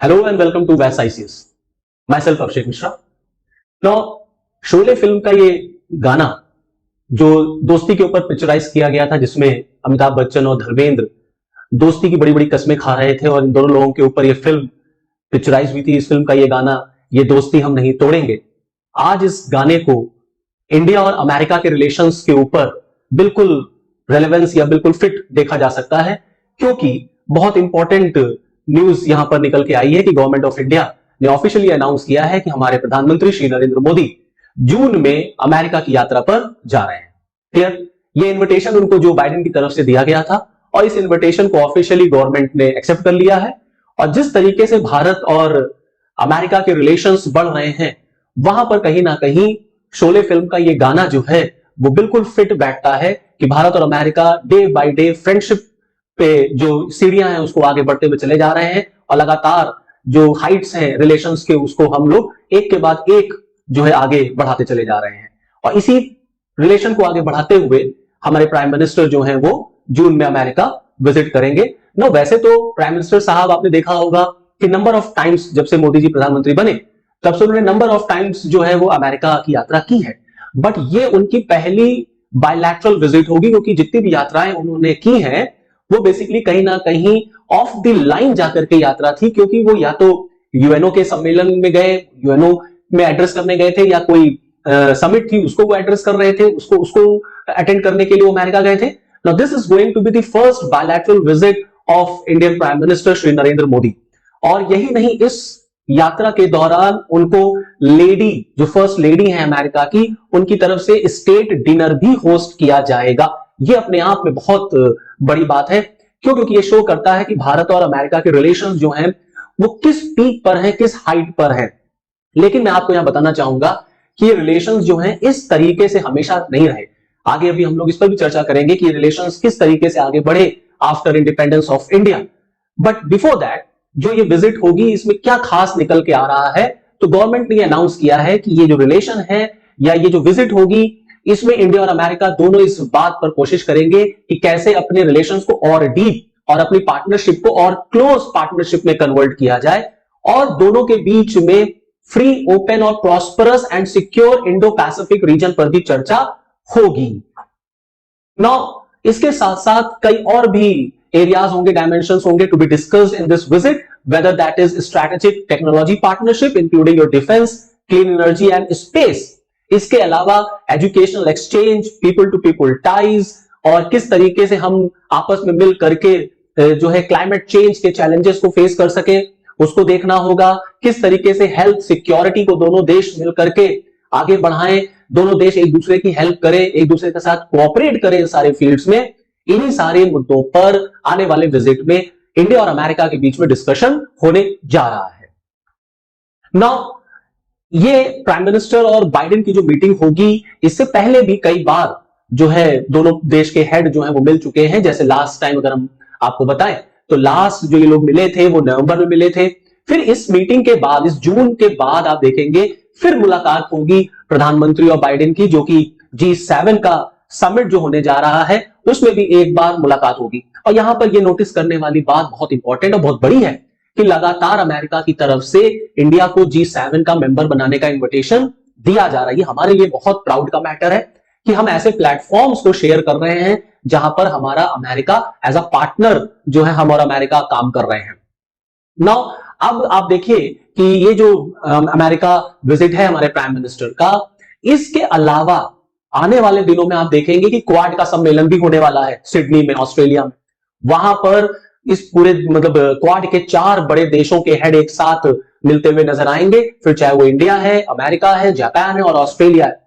Hello and welcome to West ICS. Myself Abhishek Mishra. Now, Sholay film का ये गाना जो दोस्ती के ऊपर पिक्चराइज किया गया था, जिसमें अमिताभ बच्चन और धर्मेंद्र दोस्ती की बड़ी बड़ी कस्में खा रहे थे और इन दोनों लोगों के ऊपर ये फिल्म पिक्चराइज हुई थी। इस फिल्म का ये गाना, ये दोस्ती हम नहीं तोड़ेंगे, आज इस गाने को इंडिया और अमेरिका के रिलेशंस के ऊपर बिल्कुल रेलेवेंस या बिल्कुल फिट देखा जा सकता है, क्योंकि बहुत इंपॉर्टेंट न्यूज यहां पर निकल के आई है कि गवर्नमेंट ऑफ इंडिया ने ऑफिशियली अनाउंस किया है कि हमारे प्रधानमंत्री श्री नरेंद्र मोदी जून में अमेरिका की यात्रा पर जा रहे हैं। क्लियर? ये इन्विटेशन उनको जो बाइडेन की तरफ से दिया गया था और इस इन्विटेशन को ऑफिशियली गवर्नमेंट ने एक्सेप्ट कर लिया है। और जिस तरीके से भारत और अमेरिका के रिलेशंस बढ़ रहे हैं, वहां पर कहीं ना कहीं शोले फिल्म का ये गाना जो है वो बिल्कुल फिट बैठता है कि भारत और America day by day friendship पे जो सीढ़ियां हैं उसको आगे बढ़ते हुए चले जा रहे हैं और लगातार जो हाइट्स हैं रिलेशंस के, उसको हम लोग एक के बाद एक जो है आगे बढ़ाते चले जा रहे हैं। और इसी रिलेशन को आगे बढ़ाते हुए हमारे प्राइम मिनिस्टर जो हैं वो जून में अमेरिका विजिट करेंगे। ना वैसे तो प्राइम मिनिस्टर साहब, आपने देखा होगा कि नंबर ऑफ टाइम्स जब से मोदी जी प्रधानमंत्री बने तब से उन्होंने नंबर ऑफ टाइम्स जो है वो अमेरिका की यात्रा की है, बट ये उनकी पहली बायलैटरल विजिट होगी, क्योंकि जितनी भी यात्राएं उन्होंने की हैं वो बेसिकली कहीं ना कहीं ऑफ द लाइन जाकर के यात्रा थी, क्योंकि वो या तो यूएनओ के सम्मेलन में गए, यूएनओ में एड्रेस करने गए थे, या कोई समिट थी उसको वो एड्रेस कर रहे थे, उसको अटेंड करने के लिए वो अमेरिका गए थे। Now this is going to be the first bilateral visit of Indian prime minister Shri Narendra Modi. और यही नहीं, इस यात्रा के दौरान उनको लेडी, जो फर्स्ट लेडी है अमेरिका की, उनकी तरफ से स्टेट डिनर भी होस्ट किया जाएगा। ये अपने आप में बहुत बड़ी बात है। क्यों? क्योंकि ये शो करता है कि भारत और अमेरिका के रिलेशंस जो हैं वो किस पीक पर हैं, किस हाइट पर हैं। लेकिन मैं आपको यहां बताना चाहूंगा कि ये रिलेशंस जो हैं इस तरीके से हमेशा नहीं रहे। आगे अभी हम लोग इस पर भी चर्चा करेंगे कि ये रिलेशंस किस तरीके से आगे बढ़े after independence of India. But before that जो ये विजिट होगी, इसमें क्या खास निकल के आ रहा है, तो गवर्नमेंट ने अनाउंस किया है कि ये जो रिलेशन है या ये जो विजिट होगी, इसमें इंडिया और अमेरिका दोनों इस बात पर कोशिश करेंगे कि कैसे अपने रिलेशंस को और डीप और अपनी पार्टनरशिप को और क्लोज पार्टनरशिप में कन्वर्ट किया जाए और दोनों के बीच में फ्री, ओपन और prosperous and secure Indo Pacific region पर भी चर्चा होगी। नाउ इसके साथ साथ कई और भी एरियाज होंगे, डायमेंशंस होंगे to be discussed in this visit, whether that is strategic technology partnership including your defence, clean energy and space. इसके अलावा educational exchange, people to people ties, और किस तरीके से हम आपस में मिल करके जो है क्लाइमेट चेंज के चैलेंजेस को फेस कर सके, उसको देखना होगा। किस तरीके से हेल्थ सिक्योरिटी को दोनों देश मिल करके आगे बढ़ाएं, दोनों देश एक दूसरे की हेल्प करें, एक दूसरे के साथ कोऑपरेट करें इन सारे फील्ड्स में। इन्हीं सारे मुद्दों पर आने वाले विजिट में इंडिया और अमेरिका के बीच में डिस्कशन होने जा रहा है। नाउ ये प्राइम मिनिस्टर और बाइडेन की जो मीटिंग होगी, इससे पहले भी कई बार जो है दोनों देश के हेड जो है वो मिल चुके हैं। जैसे लास्ट टाइम अगर हम आपको बताएं तो लास्ट जो ये लोग मिले थे वो नवंबर में मिले थे। फिर इस मीटिंग के बाद, इस जून के बाद आप देखेंगे फिर मुलाकात होगी प्रधानमंत्री और बाइडेन की, जो कि G7 का समिट जो होने जा रहा है उसमें भी एक बार मुलाकात होगी। और यहां पर यह नोटिस करने वाली बात बहुत इंपॉर्टेंट और बहुत बड़ी है कि लगातार अमेरिका की तरफ से इंडिया को G7 का मेंबर बनाने का इन्विटेशन दिया जा रहा है। ये हमारे लिए बहुत प्राउड का मैटर है कि हम ऐसे प्लेटफॉर्म्स को शेयर कर रहे हैं जहां पर हमारा अमेरिका एज अ पार्टनर जो है हम और अमेरिका काम कर रहे हैं। नाउ अब आप देखिए कि ये जो अमेरिका विजिट है हमारे प्राइम मिनिस्टर का, इसके अलावा आने वाले दिनों में आप देखेंगे कि क्वाड का सम्मेलन भी होने वाला है सिडनी में, ऑस्ट्रेलिया में। वहां पर इस पूरे क्वाड के 4 बड़े देशों के हेड एक साथ मिलते हुए नजर आएंगे, फिर चाहे वो इंडिया है, अमेरिका है, जापान है और ऑस्ट्रेलिया है।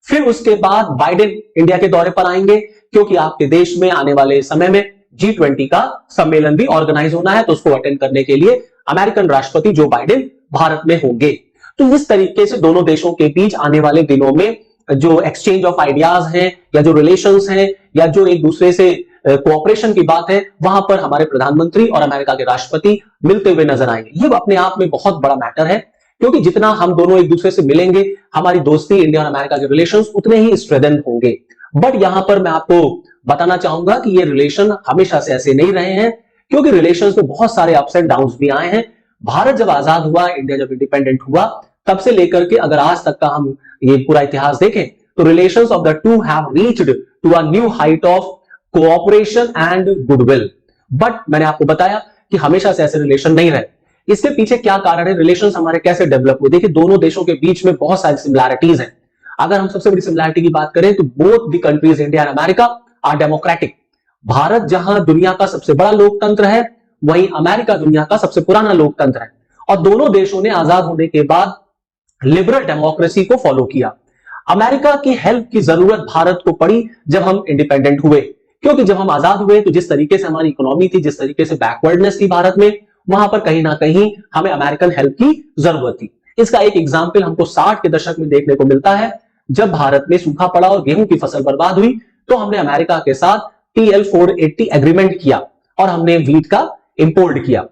फिर उसके बाद बाइडेन इंडिया के दौरे पर आएंगे, क्योंकि आपके देश में आने वाले समय में G20 का सम्मेलन भी ऑर्गेनाइज होना है, तो उसको अटेंड करने के लिए अमेरिकन राष्ट्रपति जो बाइडेन भारत में होंगे। तो इस तरीके से दोनों देशों के बीच आने वाले दिनों में जो एक्सचेंज ऑफ आइडियाज हैं या जो रिलेशंस हैं या जो एक दूसरे से कोऑपरेशन की बात है, वहां पर हमारे प्रधानमंत्री और अमेरिका के राष्ट्रपति मिलते हुए नजर आएंगे। ये अपने आप में बहुत बड़ा मैटर है, क्योंकि जितना हम दोनों एक दूसरे से मिलेंगे, हमारी दोस्ती, इंडिया और अमेरिका के रिलेशंस उतने ही स्ट्रेंथन होंगे। बट यहां पर मैं आपको बताना चाहूंगा कि ये रिलेशन हमेशा से ऐसे नहीं रहे हैं, क्योंकि रिलेशंस में बहुत सारे अप्स एंड डाउन्स भी आए हैं। भारत जब आजाद हुआ, इंडिया जब इंडिपेंडेंट हुआ, तब से लेकर के अगर आज तक का हम ये पूरा इतिहास देखें तो relations of the two have reached to a new height of cooperation and goodwill. But मैंने आपको बताया कि हमेशा से ऐसे रिलेशन नहीं रहे। इसके पीछे क्या कारण है, रिलेशंस हमारे कैसे डेवलप हुए? देखिए, दोनों देशों के बीच में बहुत सारी सिमिलैरिटीज हैं। अगर हम सबसे बड़ी सिमिलैरिटी की बात करें तो both the countries India and America are democratic. Bharat जहां दुनिया का सबसे बड़ा लोकतंत्र है, वहीं अमेरिका दुनिया का सबसे पुराना लोकतंत्र है। और दोनों देशों ने आजाद होने के बाद लिबरल डेमोक्रेसी को फॉलो किया। अमेरिका की हेल्प की जरूरत भारत को पड़ी जब हम इंडिपेंडेंट हुए, क्योंकि जब हम आजाद हुए तो जिस तरीके से हमारी इकोनॉमी थी, जिस तरीके से बैकवर्डनेस थी भारत में, वहां पर कहीं ना कहीं हमें अमेरिकन हेल्प की जरूरत थी। इसका एक एग्जाम्पल हमको 60 के दशक में देखने को मिलता है। जब भारत में सूखा पड़ा और गेहूं की फसल बर्बाद हुई तो हमने अमेरिका के साथ TL 480 एग्रीमेंट किया और हमने व्हीट का इंपोर्ट किया।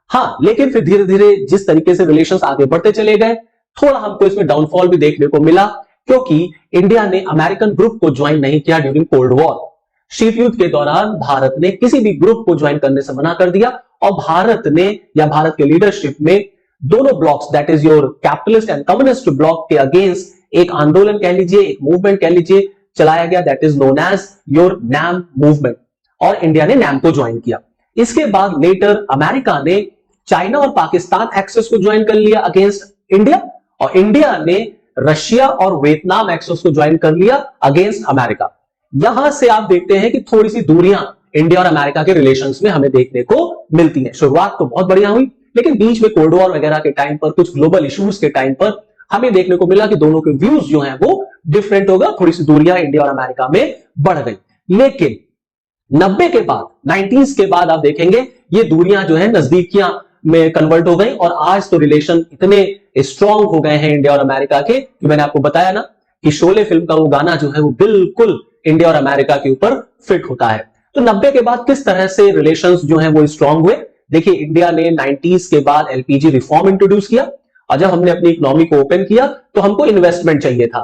हाँ, लेकिन फिर धीरे धीरे जिस तरीके से रिलेशंस आगे बढ़ते चले गए, थोड़ा हमको इसमें डाउनफॉल भी देखने को मिला, क्योंकि इंडिया ने अमेरिकन ग्रुप को ज्वाइन नहीं किया ड्यूरिंग कोल्ड वॉर। शीत युद्ध के दौरान भारत ने किसी भी ग्रुप को ज्वाइन करने से मना कर दिया और भारत ने या भारत के लीडरशिप में दोनों blocks, that is your capitalist and communist bloc के अगेंस्ट एक आंदोलन कह लीजिए, एक मूवमेंट कह लीजिए, चलाया गया, that is known as your NAM movement. और इंडिया ने नैम को ज्वाइन किया। इसके बाद लेटर अमेरिका ने चाइना और पाकिस्तान एक्सेस को ज्वाइन कर लिया अगेंस्ट इंडिया, और इंडिया ने रशिया और वियतनाम एक्सेस को ज्वाइन कर लिया अगेंस्ट अमेरिका। यहां से आप देखते हैं कि थोड़ी सी दूरियां इंडिया और अमेरिका के रिलेशंस में हमें देखने को मिलती हैं। शुरुआत तो बहुत बढ़िया हुई, लेकिन बीच में कोल्ड वॉर वगैरह के टाइम पर, कुछ ग्लोबल इश्यूज के टाइम पर हमें देखने को मिला कि दोनों के व्यूज जो हैं वो डिफरेंट हो गए, थोड़ी सी दूरियां इंडिया और अमेरिका में बढ़ गई। लेकिन 90 के बाद, 90s के बाद आप देखेंगे ये दूरियां जो है नजदीकियां में कन्वर्ट हो गई और आज तो रिलेशन इतने स्ट्रांग हो गए हैं इंडिया और अमेरिका के कि मैंने आपको बताया ना कि शोले फिल्म का वो गाना जो है वो बिल्कुल इंडिया और अमेरिका के ऊपर फिट होता है। तो 90 के बाद किस तरह से रिलेशंस जो है वो स्ट्रांग हुए? देखिए, इंडिया ने 90s के बाद LPG रिफॉर्म इंट्रोड्यूस किया और जब हमने अपनी इकोनॉमी को ओपन किया तो हमको इन्वेस्टमेंट चाहिए था।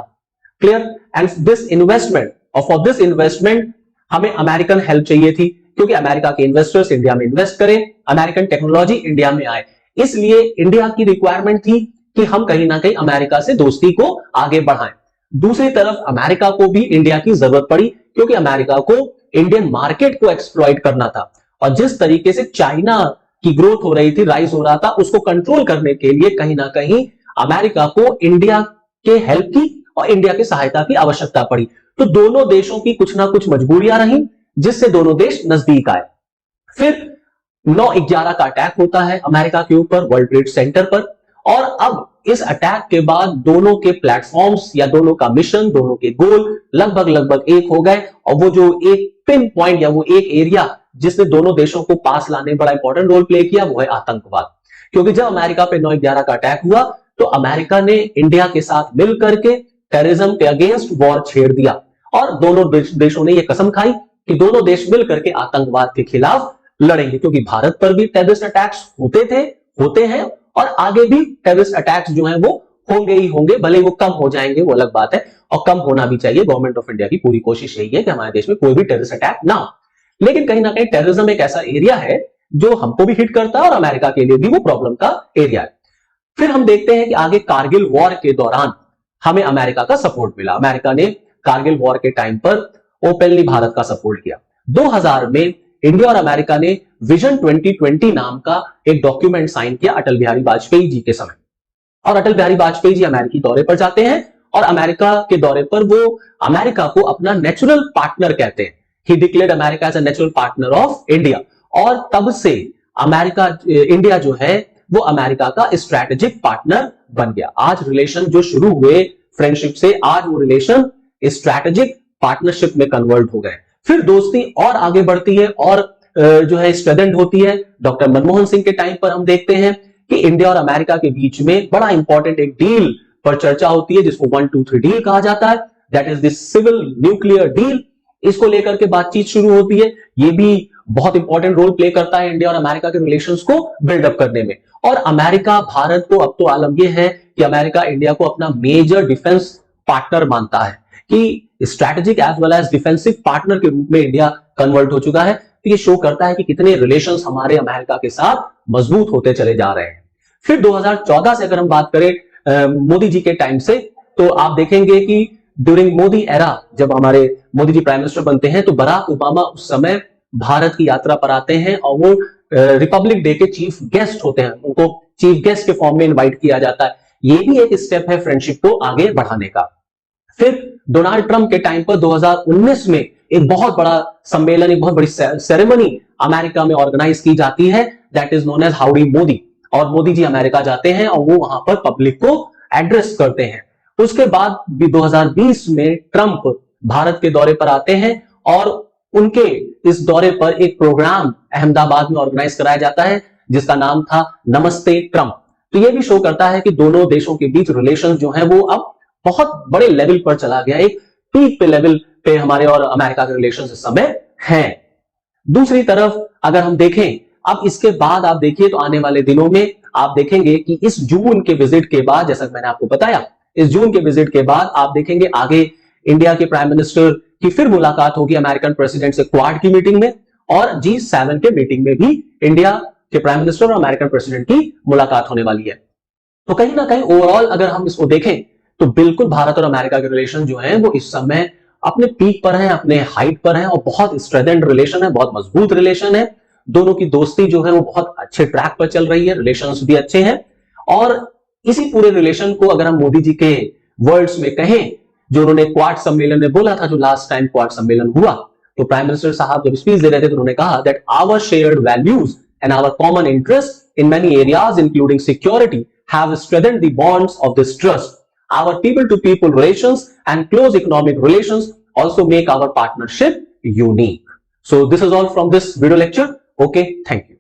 क्लियर? एंड दिस इन्वेस्टमेंट, और फॉर दिस इन्वेस्टमेंट हमें अमेरिकन हेल्प चाहिए थी, क्योंकि अमेरिका के इन्वेस्टर्स इंडिया में इन्वेस्ट करें, अमेरिकन टेक्नोलॉजी इंडिया में आए। इसलिए इंडिया की रिक्वायरमेंट थी कि हम कहीं ना कहीं अमेरिका से दोस्ती को आगे बढ़ाएं। दूसरी तरफ अमेरिका को भी इंडिया की जरूरत पड़ी, क्योंकि अमेरिका को इंडियन मार्केट को एक्सप्लॉइट करना था और जिस तरीके से चाइना की ग्रोथ हो रही थी, राइज हो रहा था, उसको कंट्रोल करने के लिए कहीं ना कहीं अमेरिका को इंडिया के हेल्प की और इंडिया की सहायता की आवश्यकता पड़ी। तो दोनों देशों की कुछ ना कुछ मजबूरियां रही, जिससे दोनों देश नजदीक आए। फिर 9/11 का अटैक होता है अमेरिका के ऊपर, वर्ल्ड ट्रेड सेंटर पर, और अब इस अटैक के बाद दोनों के प्लेटफॉर्म्स या दोनों का मिशन, दोनों के गोल लगभग एक हो गए। और वो जो एक पिन पॉइंट या वो एक एरिया जिसने दोनों देशों को पास लाने में बड़ा इंपॉर्टेंट रोल प्ले किया, वो है आतंकवाद। क्योंकि जब अमेरिका पे 9/11 का अटैक हुआ तो अमेरिका ने इंडिया के साथ मिल करके टेररिज्म के अगेंस्ट वॉर छेड़ दिया और दोनों देशों ने यह कसम खाई कि दोनों देश मिल करके आतंकवाद के खिलाफ लड़ेंगे, क्योंकि भारत पर भी टेररिस्ट अटैक्स होते हैं और आगे भी टेररिस्ट अटैक्स जो हैं वो होंगे ही होंगे, भले वो कम हो जाएंगे वो अलग बात है, और कम होना भी चाहिए। गवर्नमेंट ऑफ इंडिया की पूरी कोशिश यही है कि हमारे देश में कोई भी टेररिस्ट अटैक ना हो। लेकिन कहीं ना कहीं टेररिज्म एक ऐसा एरिया है जो हमको भी हिट करता है और अमेरिका के लिए भी वो प्रॉब्लम का एरिया है। फिर हम देखते हैं कि आगे कारगिल वॉर के दौरान हमें अमेरिका का सपोर्ट मिला। अमेरिका ने कारगिल वॉर के टाइम पर ओपनली भारत का सपोर्ट किया। 2000 में इंडिया और अमेरिका ने विजन 2020 नाम का एक डॉक्यूमेंट साइन किया अटल बिहारी वाजपेयी जी के समय। और अटल बिहारी वाजपेयी जी अमेरिकी दौरे पर जाते हैं और अमेरिका के दौरे पर वो अमेरिका को अपना नेचुरल पार्टनर कहते हैं। He declared America as a natural partner of India, और तब से इंडिया जो है वो अमेरिका का स्ट्रैटेजिक पार्टनर बन गया। आज रिलेशन जो शुरू हुए फ्रेंडशिप से, आज वो रिलेशन स्ट्रैटेजिक पार्टनरशिप में कन्वर्ट हो गए। फिर दोस्ती और आगे बढ़ती है और जो है स्ट्रेंथेंड होती है। डॉक्टर मनमोहन सिंह के टाइम पर हम देखते हैं कि इंडिया और अमेरिका के बीच में बड़ा इंपॉर्टेंट एक डील पर चर्चा होती है, जिसको 1-2-3 डील कहा जाता है, that is the civil nuclear deal. इसको लेकर के बातचीत शुरू होती है। ये भी बहुत इंपॉर्टेंट रोल प्ले करता है इंडिया और अमेरिका के रिलेशंस को बिल्डअप करने में। और अमेरिका भारत को, अब तो आलम यह है कि अमेरिका इंडिया को अपना मेजर डिफेंस पार्टनर मानता है, कि strategic as well as defensive partner के रूप में इंडिया कन्वर्ट हो चुका है। तो ये शो करता है कि कितने रिलेशंस हमारे अमेरिका के साथ मजबूत होते चले जा रहे हैं। फिर 2014 से अगर हम बात करें मोदी जी के टाइम से, तो आप देखेंगे कि ड्यूरिंग मोदी एरा, जब हमारे मोदी जी प्राइम मिनिस्टर बनते हैं, तो बराक ओबामा उस समय भारत की यात्रा पर आते हैं और वो रिपब्लिक डे के चीफ गेस्ट होते हैं, उनको चीफ गेस्ट के फॉर्म में इनवाइट किया जाता है। ये भी एक स्टेप है फ्रेंडशिप को आगे बढ़ाने का। फिर डोनाल्ड ट्रंप के टाइम पर 2019 में एक बहुत बड़ा सम्मेलन, एक बहुत बड़ी सेरेमनी अमेरिका में ऑर्गेनाइज की जाती है, that is known as howdy Modi. और मोदी जी अमेरिका जाते हैं और वो वहां पर पब्लिक को एड्रेस करते हैं। उसके बाद भी 2020 में ट्रंप भारत के दौरे पर आते हैं और उनके इस दौरे पर एक प्रोग्राम अहमदाबाद में ऑर्गेनाइज कराया जाता है जिसका नाम था नमस्ते ट्रंप। तो ये भी शो करता है कि दोनों देशों के बीच रिलेशंस जो है वो अब बहुत बड़े लेवल पर चला गया, एक पीक पे लेवल पे हमारे और अमेरिका के रिलेशंस इस समय हैं। दूसरी तरफ अगर हम देखें, अब इसके बाद आप देखिए तो आने वाले दिनों में आप देखेंगे कि इस जून के विजिट के बाद, जैसा मैंने आपको बताया, इस जून के विजिट के बाद आप देखेंगे आगे इंडिया के प्राइम मिनिस्टर की फिर मुलाकात होगी अमेरिकन प्रेसिडेंट से क्वाड की मीटिंग में, और G7 के मीटिंग में भी इंडिया के प्राइम मिनिस्टर और अमेरिकन प्रेसिडेंट की मुलाकात होने वाली है। तो कहीं ना कहीं ओवरऑल अगर हम इसको देखें तो बिल्कुल भारत और अमेरिका के रिलेशन जो है वो इस समय अपने पीक पर है, अपने हाइट पर है, और बहुत स्ट्रेंथेंड रिलेशन है, बहुत मजबूत रिलेशन है। दोनों की दोस्ती जो है वो बहुत अच्छे ट्रैक पर चल रही है, रिलेशंस भी अच्छे हैं। और इसी पूरे रिलेशन को अगर हम मोदी जी के वर्ड्स में कहें, जो उन्होंने क्वाड सम्मेलन में बोला था, जो लास्ट टाइम क्वाड सम्मेलन हुआ, तो प्राइम मिनिस्टर साहब जब स्पीच दे रहे थे तो उन्होंने कहा that our shared values and our common interest in many areas including security have strengthened the bonds of this trust. Our people-to-people relations and close economic relations also make our partnership unique. So this is all from this video lecture. Okay, thank you.